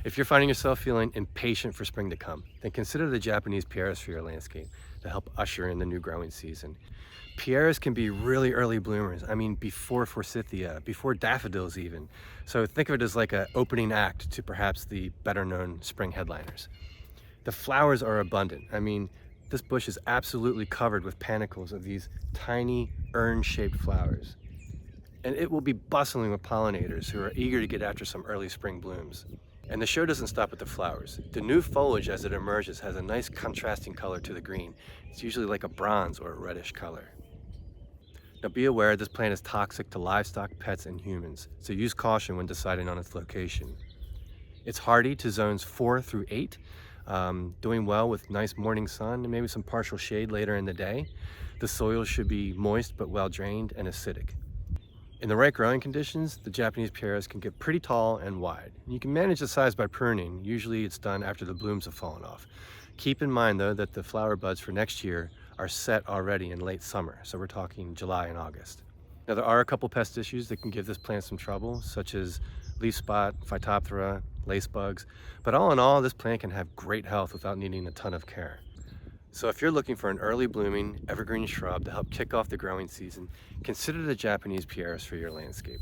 If you're finding yourself feeling impatient for spring to come, then consider the Japanese Pieris for your landscape to help usher in the new growing season. Pieris can be really early bloomers. I mean, before forsythia, before daffodils even. So think of it as like an opening act to perhaps the better known spring headliners. The flowers are abundant. I mean, this bush is absolutely covered with panicles of these tiny urn-shaped flowers. And it will be bustling with pollinators who are eager to get after some early spring blooms. And the show doesn't stop at the flowers. The new foliage as it emerges has a nice contrasting color to the green. It's usually like a bronze or a reddish color. Now be aware this plant is toxic to livestock, pets, and humans, so use caution when deciding on its location. It's hardy to zones 4 through 8, doing well with nice morning sun and maybe some partial shade later in the day. The soil should be moist but well drained and acidic. In the right growing conditions, the Japanese Pieris can get pretty tall and wide. You can manage the size by pruning. Usually it's done after the blooms have fallen off. Keep in mind though that the flower buds for next year are set already in late summer, so we're talking July and August. Now there are a couple pest issues that can give this plant some trouble, such as leaf spot, phytophthora, lace bugs, but all in all, this plant can have great health without needing a ton of care. So if you're looking for an early blooming evergreen shrub to help kick off the growing season, consider the Japanese Pieris for your landscape.